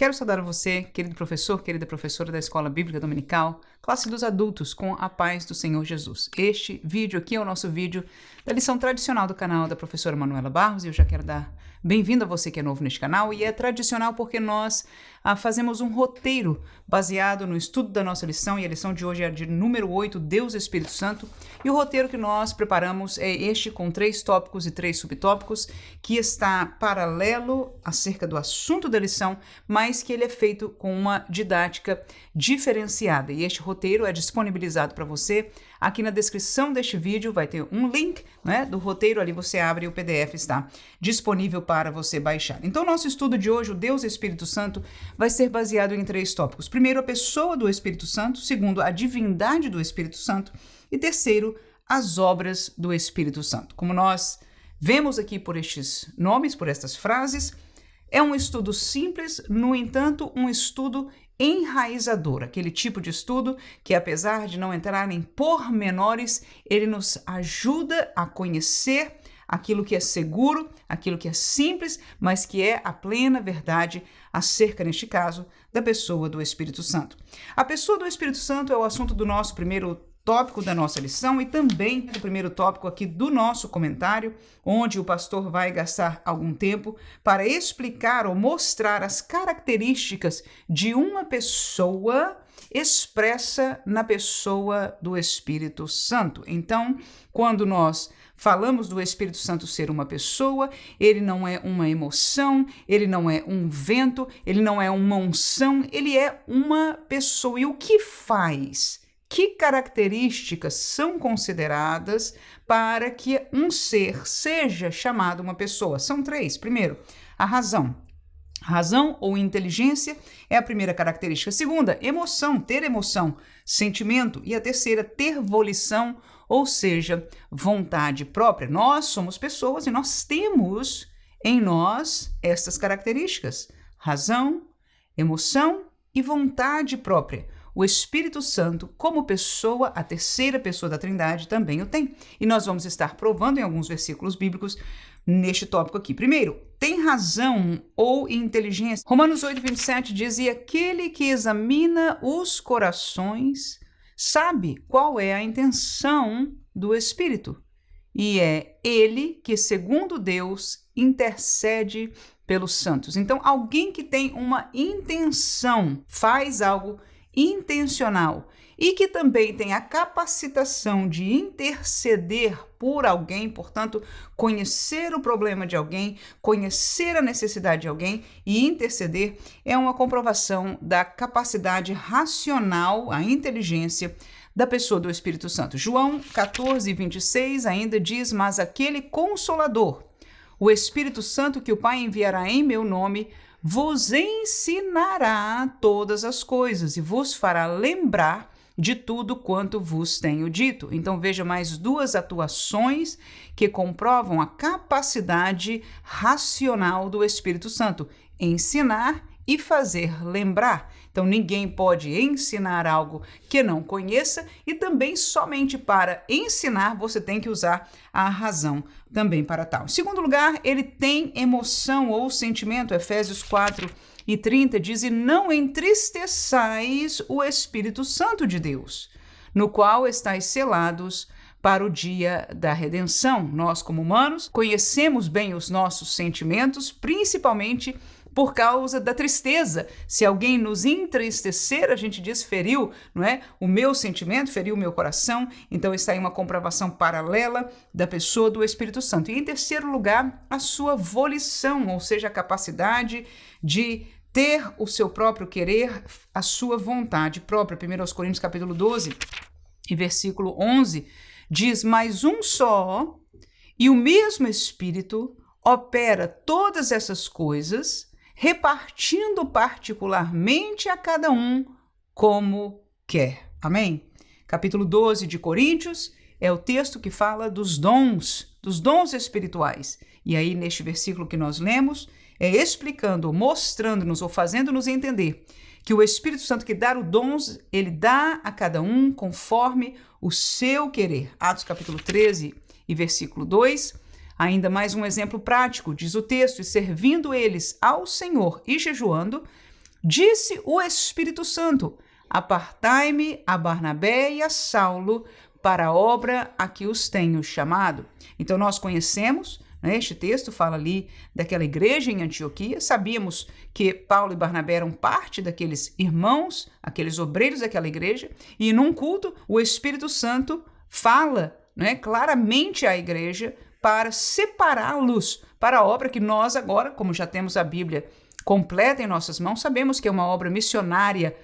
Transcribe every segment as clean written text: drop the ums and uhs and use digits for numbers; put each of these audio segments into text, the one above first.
Quero saudar você, querido professor, querida professora da Escola Bíblica Dominical, classe dos adultos, com a paz do Senhor Jesus. Este vídeo aqui é o nosso vídeo da lição tradicional do canal da professora Manuela Barros, e eu já quero dar bem-vindo a você que é novo neste canal, e é tradicional porque nós fazemos um roteiro baseado no estudo da nossa lição, e a lição de hoje é de número 8, Deus Espírito Santo, e o roteiro que nós preparamos é este com 3 tópicos e 3 subtópicos, que está paralelo acerca do assunto da lição, mas que ele é feito com uma didática diferenciada, e este roteiro é disponibilizado para você. Aqui na descrição deste vídeo vai ter um link, né, do roteiro, ali você abre e o PDF está disponível para você baixar. Então, nosso estudo de hoje, o Deus Espírito Santo, vai ser baseado em 3 tópicos. Primeiro, a pessoa do Espírito Santo. Segundo, a divindade do Espírito Santo. E terceiro, as obras do Espírito Santo. Como nós vemos aqui por estes nomes, por estas frases, é um estudo simples, no entanto, um estudo enraizador, aquele tipo de estudo que, apesar de não entrar em pormenores, ele nos ajuda a conhecer aquilo que é seguro, aquilo que é simples, mas que é a plena verdade acerca, neste caso, da pessoa do Espírito Santo. A pessoa do Espírito Santo é o assunto do nosso primeiro tópico da nossa lição e também do primeiro tópico aqui do nosso comentário, onde o pastor vai gastar algum tempo para explicar ou mostrar as características de uma pessoa expressa na pessoa do Espírito Santo. Então, quando nós falamos do Espírito Santo ser uma pessoa, ele não é uma emoção, ele não é um vento, ele não é uma unção, ele é uma pessoa. E o que faz? Que características são consideradas para que um ser seja chamado uma pessoa? São 3. Primeiro, a razão. Razão ou inteligência é a primeira característica. Segunda, emoção, ter emoção, sentimento. E a terceira, ter volição, ou seja, vontade própria. Nós somos pessoas e nós temos em nós estas características: razão, emoção e vontade própria. O Espírito Santo, como pessoa, a terceira pessoa da Trindade, também o tem. E nós vamos estar provando em alguns versículos bíblicos neste tópico aqui. Primeiro, tem razão ou inteligência. Romanos 8:27 diz: e aquele que examina os corações sabe qual é a intenção do Espírito. E é ele que, segundo Deus, intercede pelos santos. Então, alguém que tem uma intenção, faz algo intencional e que também tem a capacitação de interceder por alguém, portanto, conhecer o problema de alguém, conhecer a necessidade de alguém e interceder, é uma comprovação da capacidade racional, a inteligência da pessoa do Espírito Santo. João 14:26 ainda diz: mas aquele Consolador, o Espírito Santo que o Pai enviará em meu nome, vos ensinará todas as coisas e vos fará lembrar de tudo quanto vos tenho dito. Então veja mais 2 atuações que comprovam a capacidade racional do Espírito Santo: ensinar e fazer lembrar. Então ninguém pode ensinar algo que não conheça, e também somente para ensinar você tem que usar a razão também para tal. Em segundo lugar, ele tem emoção ou sentimento. Efésios 4:30 diz: e não entristeçais o Espírito Santo de Deus, no qual estáis selados para o dia da redenção. Nós, como humanos, conhecemos bem os nossos sentimentos, principalmente por causa da tristeza. Se alguém nos entristecer, a gente diz feriu, não é? O meu sentimento, feriu o meu coração. Então está aí uma comprovação paralela da pessoa do Espírito Santo. E em terceiro lugar, a sua volição, ou seja, a capacidade de ter o seu próprio querer, a sua vontade própria. 1 Coríntios capítulo 12 e versículo 11 diz: mas um só e o mesmo Espírito opera todas essas coisas, repartindo particularmente a cada um como quer. Amém? Capítulo 12 de Coríntios é o texto que fala dos dons espirituais. E aí, neste versículo que nós lemos, é explicando, mostrando-nos ou fazendo-nos entender que o Espírito Santo que dá os dons, ele dá a cada um conforme o seu querer. Atos capítulo 13 e versículo 2. Ainda mais um exemplo prático, diz o texto: e servindo eles ao Senhor e jejuando, Disse o Espírito Santo: apartai-me a Barnabé e a Saulo para a obra a que os tenho chamado. Então nós conhecemos, né, este texto fala ali daquela igreja em Antioquia, sabíamos que Paulo e Barnabé eram parte daqueles irmãos, aqueles obreiros daquela igreja, e num culto o Espírito Santo fala, né, claramente à igreja para separá-los para a obra que nós agora, como já temos a Bíblia completa em nossas mãos, sabemos que é uma obra missionária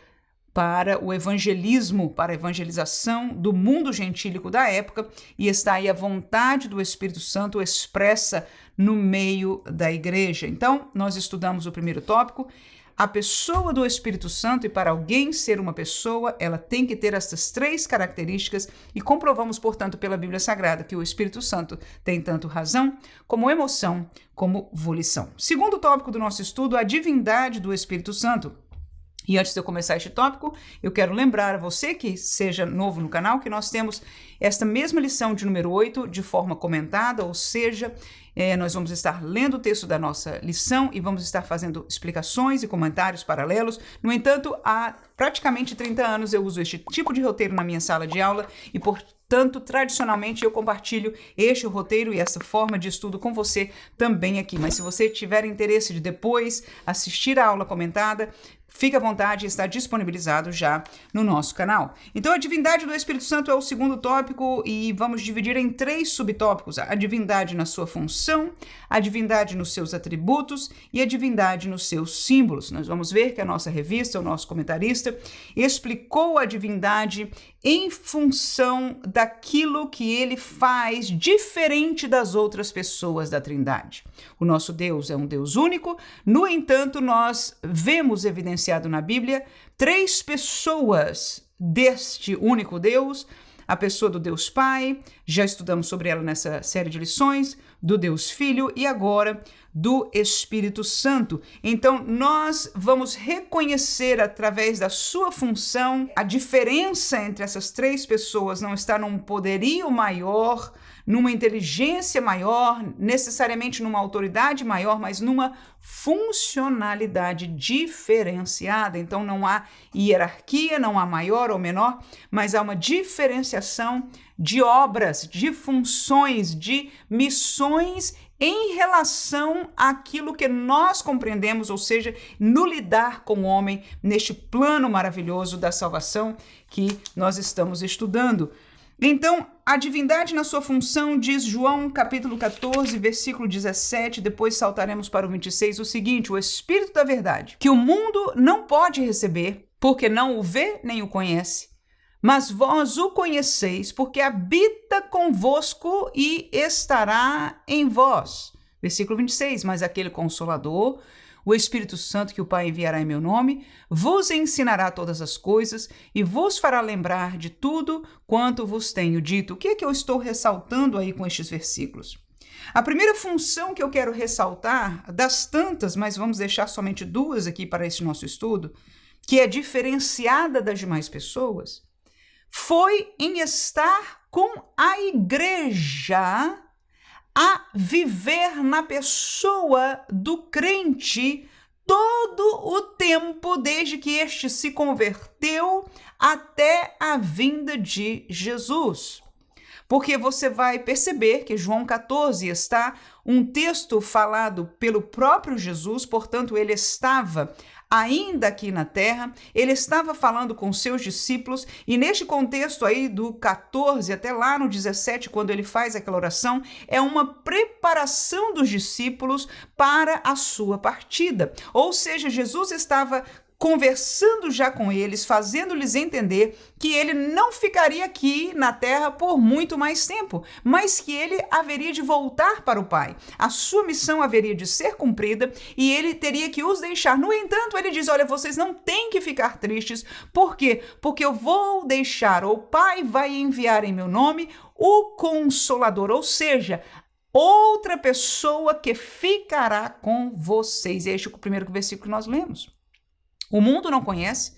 para o evangelismo, para a evangelização do mundo gentílico da época, e está aí a vontade do Espírito Santo expressa no meio da igreja. Então, nós estudamos o primeiro tópico, a pessoa do Espírito Santo, e para alguém ser uma pessoa, ela tem que ter essas 3 características, e comprovamos, portanto, pela Bíblia Sagrada, que o Espírito Santo tem tanto razão, como emoção, como volição. Segundo tópico do nosso estudo, a divindade do Espírito Santo. E antes de eu começar este tópico, eu quero lembrar a você que seja novo no canal que nós temos esta mesma lição de número 8 de forma comentada, ou seja, nós vamos estar lendo o texto da nossa lição e vamos estar fazendo explicações e comentários paralelos. No entanto, há praticamente 30 anos eu uso este tipo de roteiro na minha sala de aula e, portanto, tradicionalmente eu compartilho este roteiro e essa forma de estudo com você também aqui. Mas se você tiver interesse de depois assistir a aula comentada, fique à vontade, está disponibilizado já no nosso canal. Então, a divindade do Espírito Santo é o segundo tópico e vamos dividir em 3 subtópicos: a divindade na sua função, a divindade nos seus atributos e a divindade nos seus símbolos. Nós vamos ver que a nossa revista, o nosso comentarista, explicou a divindade em função daquilo que ele faz diferente das outras pessoas da Trindade. O nosso Deus é um Deus único, no entanto, nós vemos evidenciado na Bíblia 3 pessoas deste único Deus: a pessoa do Deus Pai, já estudamos sobre ela nessa série de lições, do Deus Filho e agora do Espírito Santo. Então, nós vamos reconhecer através da sua função a diferença entre essas 3 pessoas não está num poderio maior, numa inteligência maior, necessariamente numa autoridade maior, mas numa funcionalidade diferenciada. Então não há hierarquia, não há maior ou menor, mas há uma diferenciação de obras, de funções, de missões em relação àquilo que nós compreendemos, ou seja, no lidar com o homem neste plano maravilhoso da salvação que nós estamos estudando. Então, a divindade na sua função, diz João capítulo 14, versículo 17, depois saltaremos para o 26, o seguinte: o Espírito da verdade, que o mundo não pode receber, porque não o vê nem o conhece, mas vós o conheceis, porque habita convosco e estará em vós. Versículo 26, mas aquele Consolador, o Espírito Santo que o Pai enviará em meu nome, vos ensinará todas as coisas e vos fará lembrar de tudo quanto vos tenho dito. O que é que eu estou ressaltando aí com estes versículos? A primeira função que eu quero ressaltar, das tantas, mas vamos deixar somente 2 aqui para esse nosso estudo, que é diferenciada das demais pessoas, foi em estar com a igreja a viver na pessoa do crente todo o tempo desde que este se converteu até a vinda de Jesus. Porque você vai perceber que João 14 está um texto falado pelo próprio Jesus, portanto ele estava ainda aqui na terra, ele estava falando com seus discípulos, e neste contexto aí do 14 até lá no 17, quando ele faz aquela oração, é uma preparação dos discípulos para a sua partida. Ou seja, Jesus estava conversando já com eles, fazendo-lhes entender que ele não ficaria aqui na terra por muito mais tempo, mas que ele haveria de voltar para o Pai. A sua missão haveria de ser cumprida e ele teria que os deixar. No entanto, ele diz: olha, vocês não têm que ficar tristes. Por quê? Porque eu vou deixar, o Pai vai enviar em meu nome o Consolador, ou seja, outra pessoa que ficará com vocês. Este é o primeiro versículo que nós lemos. O mundo não conhece,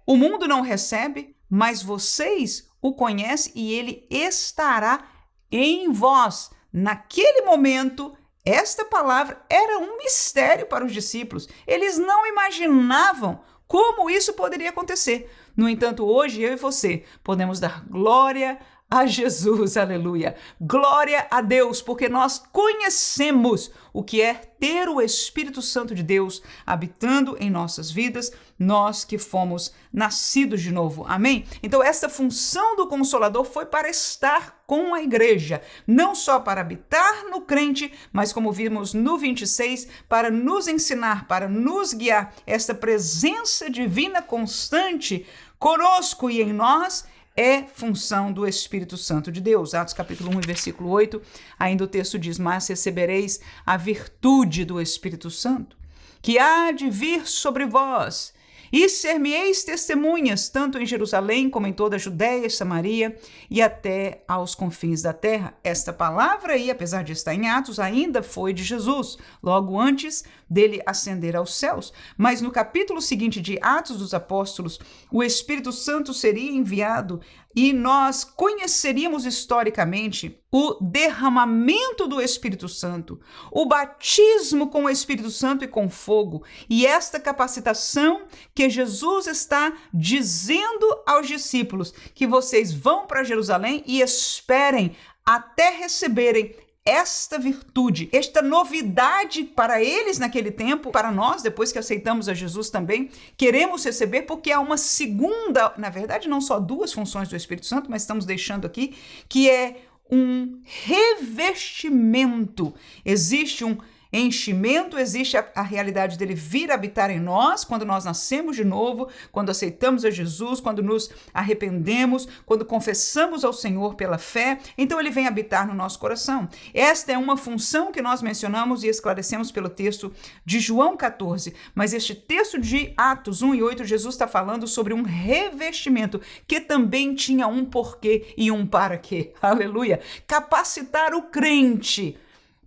o mundo não recebe, mas vocês o conhecem e ele estará em vós. Naquele momento, Esta palavra era um mistério para os discípulos. Eles não imaginavam como isso poderia acontecer. No entanto, hoje eu e você podemos dar glória a Jesus, aleluia. Glória a Deus, porque nós conhecemos o que é ter o Espírito Santo de Deus habitando em nossas vidas, nós que fomos nascidos de novo, amém? Então essa função do Consolador foi para estar com a igreja, não só para habitar no crente, mas como vimos no 26, para nos ensinar, para nos guiar, esta presença divina constante conosco e em nós, é função do Espírito Santo de Deus. Atos capítulo 1, versículo 8, ainda o texto diz, mas recebereis a virtude do Espírito Santo, que há de vir sobre vós, e ser-me-eis testemunhas, tanto em Jerusalém como em toda a Judéia e Samaria, e até aos confins da terra. Esta palavra aí, apesar de estar em Atos, ainda foi de Jesus, logo antes dele ascender aos céus. Mas no capítulo seguinte de Atos dos Apóstolos, o Espírito Santo seria enviado e nós conheceríamos historicamente o derramamento do Espírito Santo, o batismo com o Espírito Santo e com fogo, e esta capacitação que Jesus está dizendo aos discípulos, que vocês vão para Jerusalém e esperem até receberem esta virtude, esta novidade para eles naquele tempo, para nós, depois que aceitamos a Jesus também, queremos receber porque há uma segunda, na verdade não só duas funções do Espírito Santo, mas estamos deixando aqui, que é um revestimento. Existe um enchimento, existe a realidade dele vir habitar em nós, quando nós nascemos de novo, quando aceitamos a Jesus, quando nos arrependemos, quando confessamos ao Senhor pela fé, então ele vem habitar no nosso coração. Esta é uma função que nós mencionamos e esclarecemos pelo texto de João 14, mas este texto de Atos 1 e 8, Jesus está falando sobre um revestimento que também tinha um porquê e um para quê. Aleluia! Capacitar o crente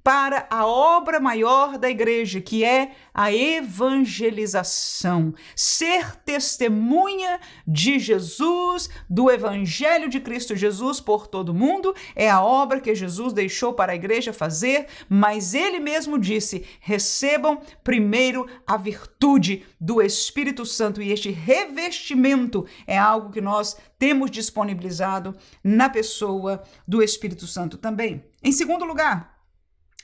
para a obra maior da igreja, que é a evangelização. Ser testemunha de Jesus, do Evangelho de Cristo Jesus por todo mundo, é a obra que Jesus deixou para a igreja fazer, mas ele mesmo disse, recebam primeiro a virtude do Espírito Santo, e este revestimento é algo que nós temos disponibilizado na pessoa do Espírito Santo também. Em segundo lugar,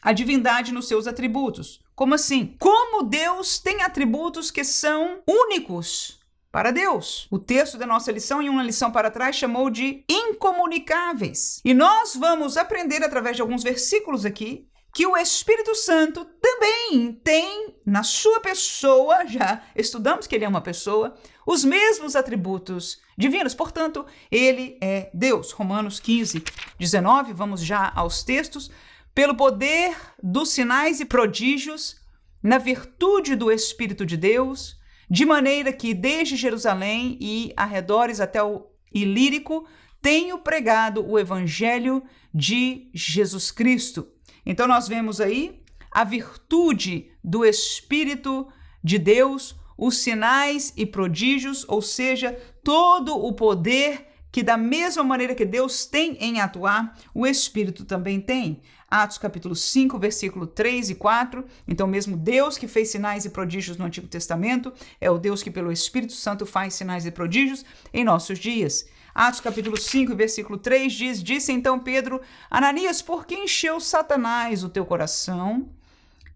a divindade nos seus atributos. Como assim? Como Deus tem atributos que são únicos para Deus. O texto da nossa lição, em uma lição para trás, chamou de incomunicáveis. E nós vamos aprender através de alguns versículos aqui que o Espírito Santo também tem na sua pessoa, já estudamos que ele é uma pessoa, os mesmos atributos divinos. Portanto, ele é Deus. Romanos 15, 19, vamos já aos textos. Pelo poder dos sinais e prodígios, na virtude do Espírito de Deus, de maneira que desde Jerusalém e arredores até o Ilírico, tenho pregado o Evangelho de Jesus Cristo. Então nós vemos aí a virtude do Espírito de Deus, os sinais e prodígios, ou seja, todo o poder que da mesma maneira que Deus tem em atuar, o Espírito também tem. Atos capítulo 5, versículo 3 e 4. Então, mesmo Deus que fez sinais e prodígios no Antigo Testamento, é o Deus que pelo Espírito Santo faz sinais e prodígios em nossos dias. Atos capítulo 5, versículo 3 diz, disse então Pedro, Ananias, por que encheu Satanás o teu coração,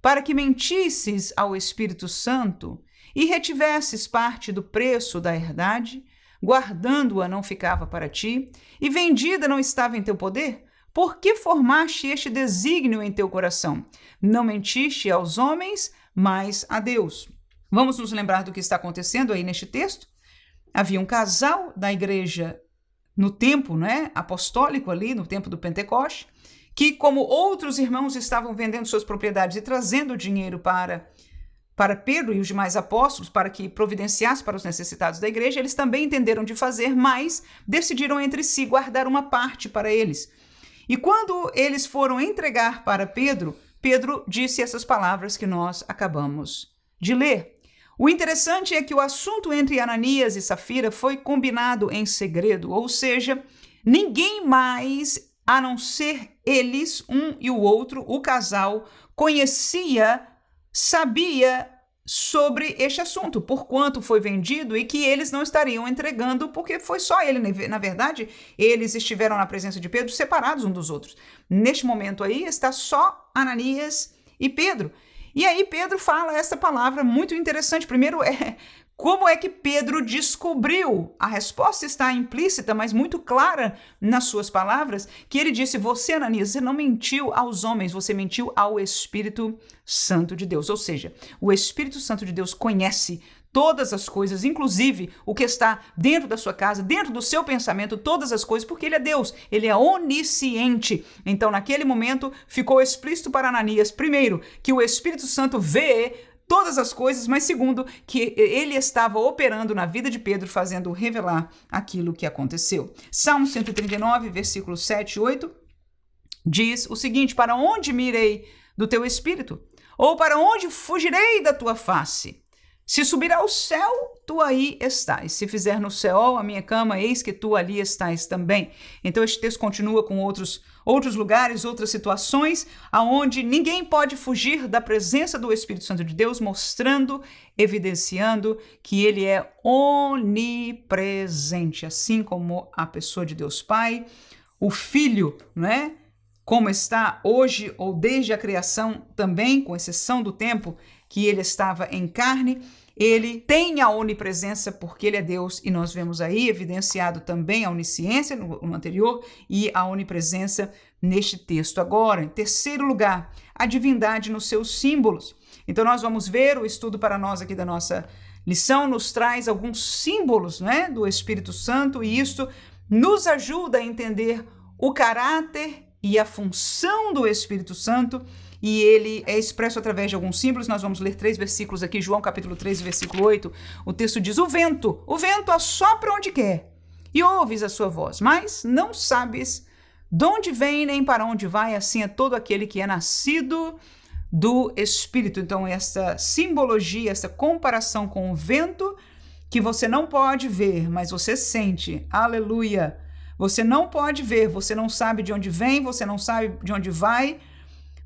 para que mentisses ao Espírito Santo e retivesses parte do preço da herdade, guardando-a não ficava para ti, e vendida não estava em teu poder? Por que formaste este desígnio em teu coração? Não mentiste aos homens, mas a Deus. Vamos nos lembrar do que está acontecendo aí neste texto? Havia um casal da igreja no tempo, apostólico ali, no tempo do Pentecoste, que como outros irmãos estavam vendendo suas propriedades e trazendo dinheiro para Pedro e os demais apóstolos, para que providenciasse para os necessitados da igreja, eles também entenderam de fazer, mas decidiram entre si guardar uma parte para eles. E quando eles foram entregar para Pedro, Pedro disse essas palavras que nós acabamos de ler. O interessante é que o assunto entre Ananias e Safira foi combinado em segredo, ou seja, ninguém mais a não ser eles, um e o outro, o casal, sabia sobre este assunto, por quanto foi vendido e que eles não estariam entregando porque foi só ele. Na verdade, eles estiveram na presença de Pedro separados um dos outros. Neste momento aí está só Ananias e Pedro. E aí Pedro fala essa palavra muito interessante. Primeiro como é que Pedro descobriu? A resposta está implícita, mas muito clara nas suas palavras, que ele disse: você, Ananias, você não mentiu aos homens, você mentiu ao Espírito Santo de Deus. Ou seja, o Espírito Santo de Deus conhece todas as coisas, inclusive o que está dentro da sua casa, dentro do seu pensamento, todas as coisas, porque ele é Deus, ele é onisciente. Então, naquele momento, ficou explícito para Ananias, primeiro, que o Espírito Santo vê todas as coisas, mas segundo, que ele estava operando na vida de Pedro, fazendo revelar aquilo que aconteceu. Salmo 139, versículos 7 e 8, diz o seguinte: para onde me irei do teu espírito? Ou para onde fugirei da tua face? Se subir ao céu, tu aí estás. Se fizer no céu a minha cama, eis que tu ali estás também. Então este texto continua com outros lugares, outras situações, aonde ninguém pode fugir da presença do Espírito Santo de Deus, mostrando, evidenciando que ele é onipresente, assim como a pessoa de Deus Pai, o Filho, né? Como está hoje ou desde a criação também, com exceção do tempo que ele estava em carne, ele tem a onipresença porque ele é Deus, e nós vemos aí evidenciado também a onisciência no anterior e a onipresença neste texto. Agora, em terceiro lugar, a divindade nos seus símbolos. Então nós vamos ver, o estudo para nós aqui da nossa lição nos traz alguns símbolos, né, do Espírito Santo, e isto nos ajuda a entender o caráter e a função do Espírito Santo, e ele é expresso através de alguns símbolos. Nós vamos ler 3 versículos aqui, João capítulo 3, versículo 8. O texto diz: o vento assopra onde quer, e ouves a sua voz, mas não sabes de onde vem nem para onde vai, assim é todo aquele que é nascido do Espírito. Então, essa simbologia, essa comparação com o vento, que você não pode ver, mas você sente, aleluia, você não pode ver, você não sabe de onde vem, você não sabe de onde vai,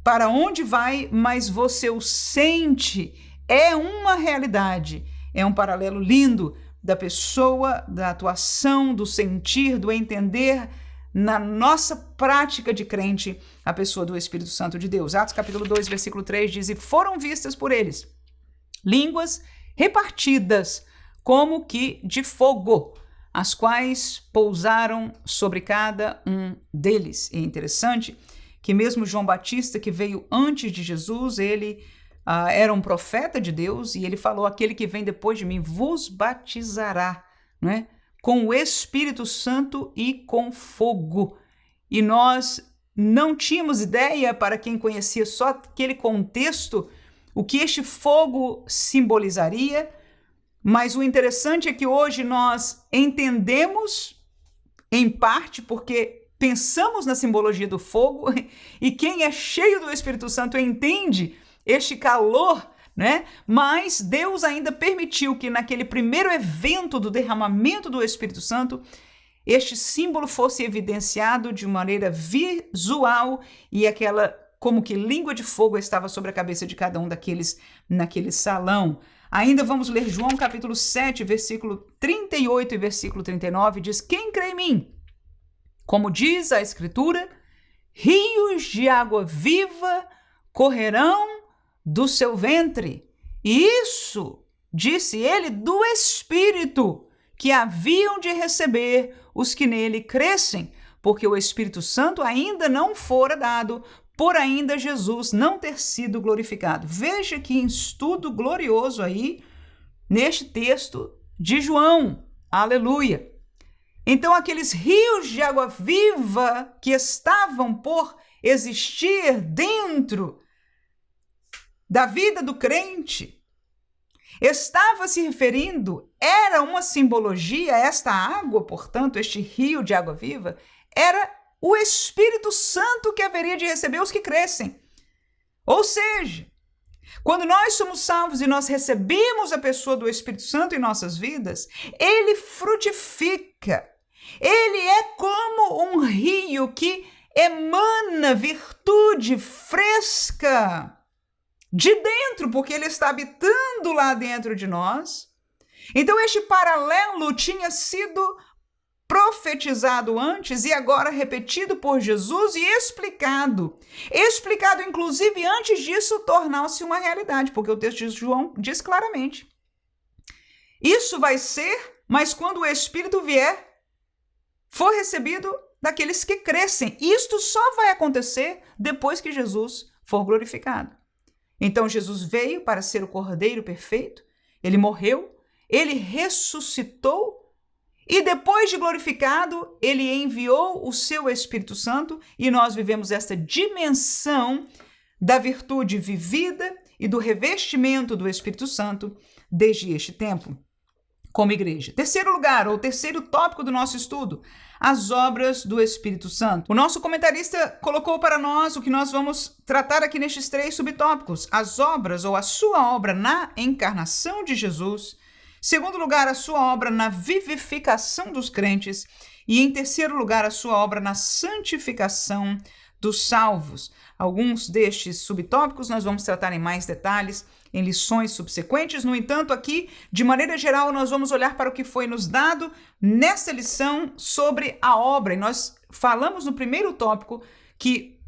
para onde vai, mas você o sente. É uma realidade, é um paralelo lindo da pessoa, da atuação, do sentir, do entender na nossa prática de crente, a pessoa do Espírito Santo de Deus. Atos capítulo 2, versículo 3 diz: e foram vistas por eles línguas repartidas como que de fogo, as quais pousaram sobre cada um deles. E é interessante que mesmo João Batista, que veio antes de Jesus, ele era um profeta de Deus, e ele falou: aquele que vem depois de mim vos batizará, né, com o Espírito Santo e com fogo. E nós não tínhamos ideia, para quem conhecia só aquele contexto, o que este fogo simbolizaria, mas o interessante é que hoje nós entendemos, em parte, porque pensamos na simbologia do fogo, e quem é cheio do Espírito Santo entende este calor, né? Mas Deus ainda permitiu que naquele primeiro evento do derramamento do Espírito Santo, este símbolo fosse evidenciado de maneira visual, e aquela como que língua de fogo estava sobre a cabeça de cada um daqueles naquele salão. Ainda vamos ler João capítulo 7, versículo 38 e versículo 39, diz: quem crê em mim? Como diz a Escritura, rios de água viva correrão do seu ventre. E isso, disse ele, do Espírito que haviam de receber os que nele crescem, porque o Espírito Santo ainda não fora dado, por ainda Jesus não ter sido glorificado. Veja que estudo glorioso aí neste texto de João. Aleluia! Então, aqueles rios de água viva que estavam por existir dentro da vida do crente, estava se referindo, era uma simbologia, esta água, portanto, este rio de água viva, era o Espírito Santo que haveria de receber os que crescem. Ou seja, quando nós somos salvos e nós recebemos a pessoa do Espírito Santo em nossas vidas, ele frutifica. Ele é como um rio que emana virtude fresca de dentro, porque ele está habitando lá dentro de nós. Então este paralelo tinha sido profetizado antes e agora repetido por Jesus e explicado. Explicado, inclusive, antes disso tornar-se uma realidade, porque o texto de João diz claramente. Isso vai ser, mas quando o Espírito vier, for recebido daqueles que crescem. Isto só vai acontecer depois que Jesus for glorificado. Então Jesus veio para ser o Cordeiro perfeito, ele morreu, ele ressuscitou e depois de glorificado, ele enviou o seu Espírito Santo e nós vivemos esta dimensão da virtude vivida e do revestimento do Espírito Santo desde este tempo, como igreja. Terceiro lugar, ou terceiro tópico do nosso estudo, as obras do Espírito Santo. O nosso comentarista colocou para nós o que nós vamos tratar aqui nestes 3 subtópicos, as obras ou a sua obra na encarnação de Jesus. Segundo lugar, a sua obra na vivificação dos crentes. E em terceiro lugar, a sua obra na santificação dos salvos. Alguns destes subtópicos nós vamos tratar em mais detalhes em lições subsequentes. No entanto, aqui, de maneira geral, nós vamos olhar para o que foi nos dado nesta lição sobre a obra. E nós falamos no primeiro tópico que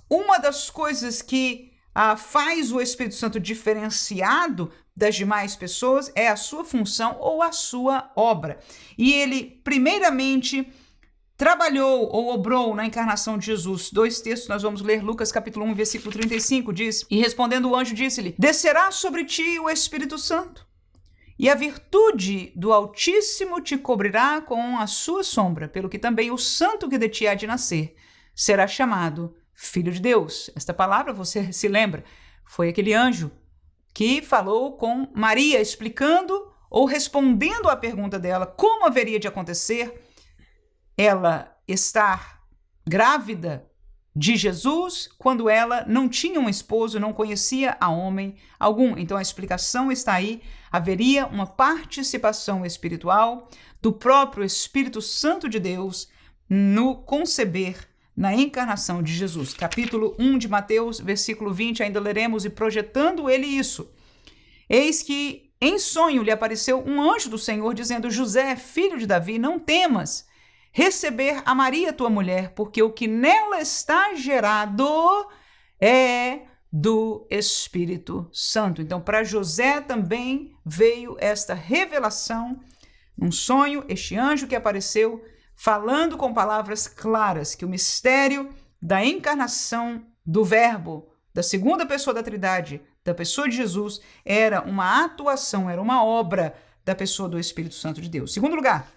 uma das coisas que faz o Espírito Santo diferenciado das demais pessoas é a sua função ou a sua obra. E ele, primeiramente, trabalhou ou obrou na encarnação de Jesus. 2 textos nós vamos ler. Lucas capítulo 1, versículo 35 diz: E respondendo o anjo disse-lhe: Descerá sobre ti o Espírito Santo, e a virtude do Altíssimo te cobrirá com a sua sombra, pelo que também o santo que de ti há de nascer será chamado Filho de Deus. Esta palavra, você se lembra, foi aquele anjo que falou com Maria, explicando ou respondendo à pergunta dela como haveria de acontecer ela estar grávida de Jesus quando ela não tinha um esposo, não conhecia a homem algum. Então a explicação está aí, haveria uma participação espiritual do próprio Espírito Santo de Deus no conceber, na encarnação de Jesus. Capítulo 1 de Mateus, versículo 20, ainda leremos, e projetando ele isso, eis que em sonho lhe apareceu um anjo do Senhor, dizendo: José, filho de Davi, não temas receber a Maria, tua mulher, porque o que nela está gerado é do Espírito Santo. Então, para José também veio esta revelação, num sonho, este anjo que apareceu, falando com palavras claras que o mistério da encarnação do Verbo, da segunda pessoa da Trindade, da pessoa de Jesus, era uma atuação, era uma obra da pessoa do Espírito Santo de Deus. Segundo lugar,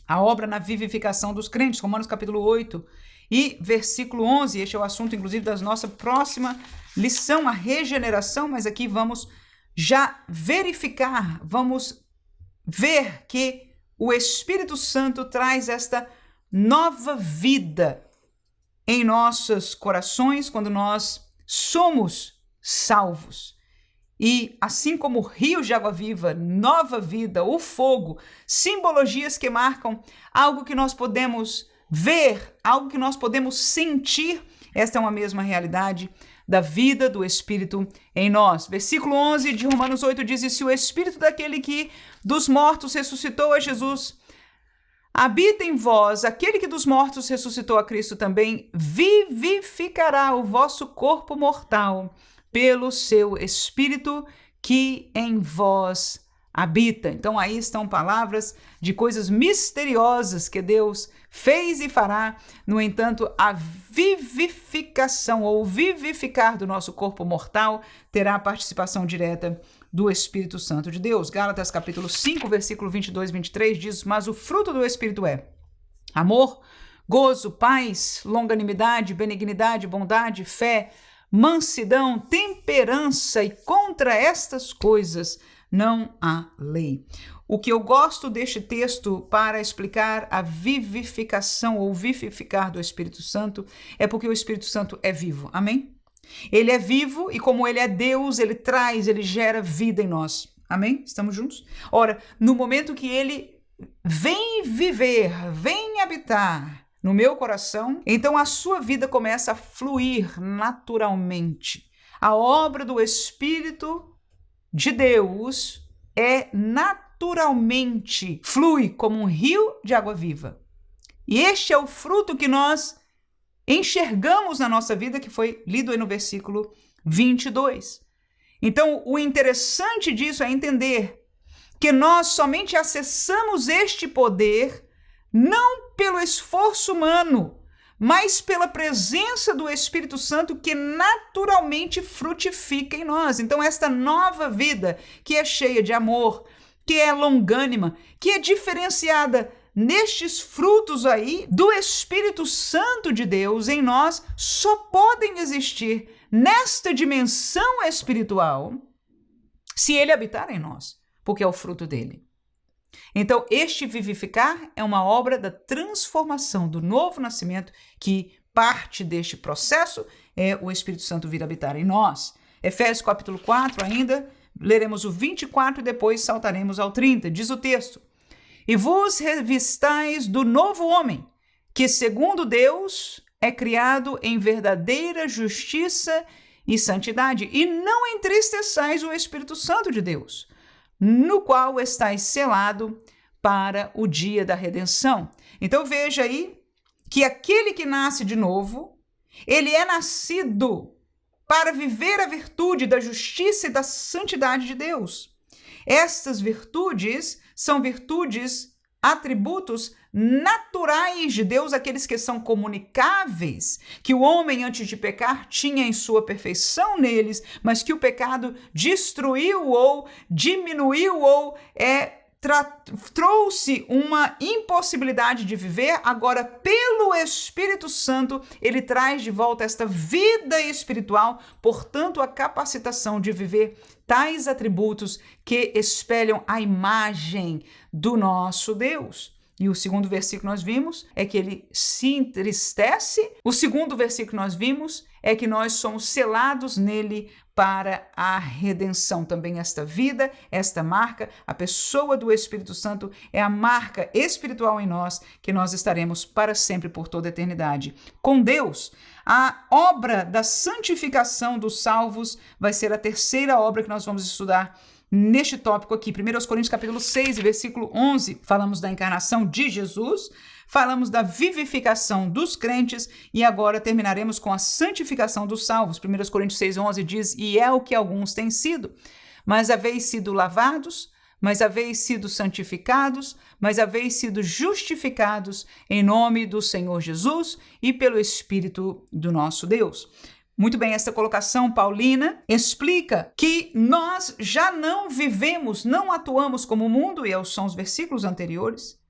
a obra na vivificação dos crentes, Romanos capítulo 8 e versículo 11. Este é o assunto, inclusive, da nossa próxima lição, a regeneração, mas aqui vamos já verificar, vamos ver que o Espírito Santo traz esta nova vida em nossos corações quando nós somos salvos. E assim como rios de água viva, nova vida, o fogo, simbologias que marcam algo que nós podemos ver, algo que nós podemos sentir, esta é uma mesma realidade da vida do Espírito em nós. Versículo 11 de Romanos 8 diz: E se o Espírito daquele que dos mortos ressuscitou a Jesus habita em vós, aquele que dos mortos ressuscitou a Cristo também vivificará o vosso corpo mortal pelo seu Espírito que em vós habita. Então aí estão palavras de coisas misteriosas que Deus fez e fará. No entanto, a vivificação ou vivificar do nosso corpo mortal terá a participação direta do Espírito Santo de Deus. Gálatas capítulo 5, versículo 22 e 23 diz: Mas o fruto do Espírito é amor, gozo, paz, longanimidade, benignidade, bondade, fé, mansidão, temperança, e contra estas coisas não há lei. O que eu gosto deste texto para explicar a vivificação ou vivificar do Espírito Santo é porque o Espírito Santo é vivo. Amém? Ele é vivo e como ele é Deus, ele traz, ele gera vida em nós. Amém? Estamos juntos? Ora, no momento que ele vem viver, vem habitar no meu coração, então a sua vida começa a fluir naturalmente. A obra do Espírito de Deus naturalmente flui como um rio de água viva. E este é o fruto que nós enxergamos na nossa vida, que foi lido aí no versículo 22. Então, o interessante disso é entender que nós somente acessamos este poder não pelo esforço humano, mas pela presença do Espírito Santo que naturalmente frutifica em nós. Então, esta nova vida que é cheia de amor, que é longânima, que é diferenciada nestes frutos aí do Espírito Santo de Deus em nós, só podem existir nesta dimensão espiritual se ele habitar em nós, porque é o fruto dele. Então, este vivificar é uma obra da transformação, do novo nascimento, que parte deste processo é o Espírito Santo vir habitar em nós. Efésios capítulo 4 ainda, leremos o 24 e depois saltaremos ao 30. Diz o texto: e vos revistais do novo homem, que segundo Deus é criado em verdadeira justiça e santidade, e não entristeçais o Espírito Santo de Deus, no qual estáis selado para o dia da redenção. Então veja aí que aquele que nasce de novo, ele é nascido para viver a virtude da justiça e da santidade de Deus. Estas virtudes são virtudes, atributos naturais de Deus, aqueles que são comunicáveis, que o homem antes de pecar tinha em sua perfeição neles, mas que o pecado destruiu ou diminuiu ou trouxe uma impossibilidade de viver. Agora, pelo Espírito Santo, ele traz de volta esta vida espiritual, portanto, a capacitação de viver tais atributos que espelham a imagem do nosso Deus. E o segundo versículo nós vimos é que ele se entristece. O segundo versículo nós vimos é que nós somos selados nele para a redenção. Também esta vida, esta marca, a pessoa do Espírito Santo é a marca espiritual em nós, que nós estaremos para sempre, por toda a eternidade com Deus. A obra da santificação dos salvos vai ser a terceira obra que nós vamos estudar neste tópico aqui. 1 Coríntios capítulo 6, versículo 11, falamos da encarnação de Jesus, falamos da vivificação dos crentes e agora terminaremos com a santificação dos salvos. 1 Coríntios 6, 11 diz: e é o que alguns têm sido, mas haveis sido lavados, mas haveis sido santificados, mas haveis sido justificados em nome do Senhor Jesus e pelo Espírito do nosso Deus. Muito bem, essa colocação paulina explica que nós já não vivemos, não atuamos como o mundo, e são os versículos anteriores.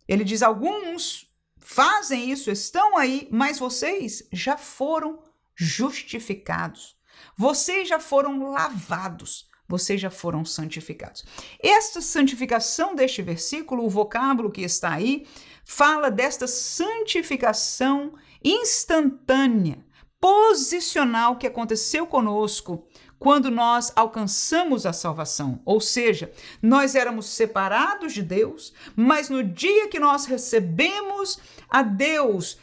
Ele diz: alguns fazem isso, estão aí, mas vocês já foram justificados, vocês já foram lavados, vocês já foram santificados. Esta santificação deste versículo, o vocábulo que está aí, fala desta santificação instantânea, posicional que aconteceu conosco quando nós alcançamos a salvação. Ou seja, nós éramos separados de Deus, mas no dia que nós recebemos a Deus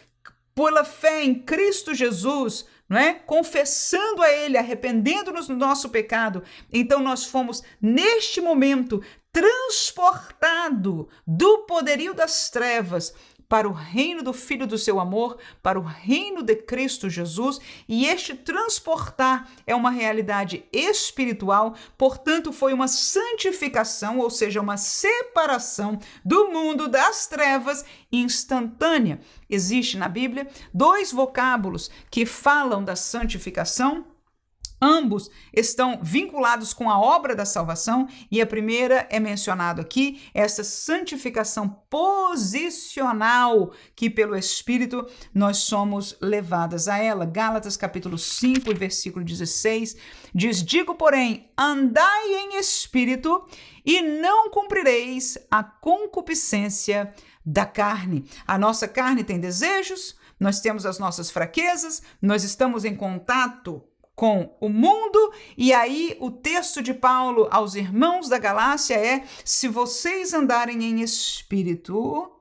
pela fé em Cristo Jesus, não é? Confessando a Ele, arrependendo-nos do nosso pecado, então nós fomos, neste momento, transportados do poderio das trevas para o reino do Filho do seu amor, para o reino de Cristo Jesus, e este transportar é uma realidade espiritual, portanto foi uma santificação, ou seja, uma separação do mundo das trevas instantânea. Existe na Bíblia 2 vocábulos que falam da santificação. Ambos estão vinculados com a obra da salvação, e a primeira é mencionado aqui, essa santificação posicional que pelo Espírito nós somos levadas a ela. Gálatas capítulo 5, versículo 16, diz: digo, porém, andai em espírito e não cumprireis a concupiscência da carne. A nossa carne tem desejos, nós temos as nossas fraquezas, nós estamos em contato com o mundo, e aí o texto de Paulo aos irmãos da Galácia é: se vocês andarem em espírito,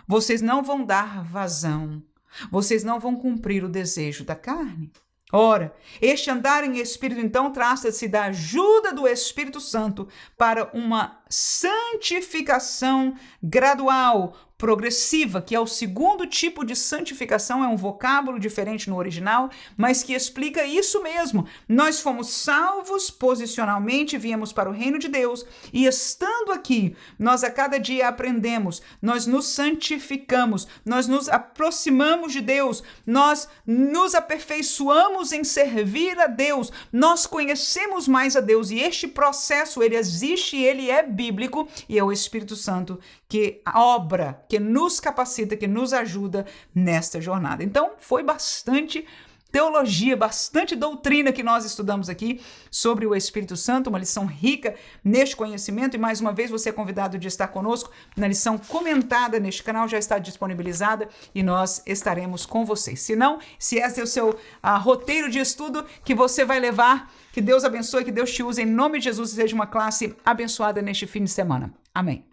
Vocês não vão dar vazão. Vocês não vão cumprir o desejo da carne. Ora, este andar em espírito, então, trata-se da ajuda do Espírito Santo para uma santificação gradual, progressiva, que é o segundo tipo de santificação, é um vocábulo diferente no original, mas que explica isso mesmo. Nós fomos salvos posicionalmente, viemos para o reino de Deus, e estando aqui, nós a cada dia aprendemos, nós nos santificamos, nós nos aproximamos de Deus, nós nos aperfeiçoamos em servir a Deus, nós conhecemos mais a Deus, e este processo, ele existe, ele é bíblico, e é o Espírito Santo que obra, que nos capacita, que nos ajuda nesta jornada. Então, foi bastante teologia, bastante doutrina que nós estudamos aqui sobre o Espírito Santo, uma lição rica neste conhecimento, e mais uma vez você é convidado de estar conosco na lição comentada neste canal, já está disponibilizada e nós estaremos com vocês. Se não, se esse é o seu roteiro de estudo que você vai levar, que Deus abençoe, que Deus te use em nome de Jesus e seja uma classe abençoada neste fim de semana. Amém.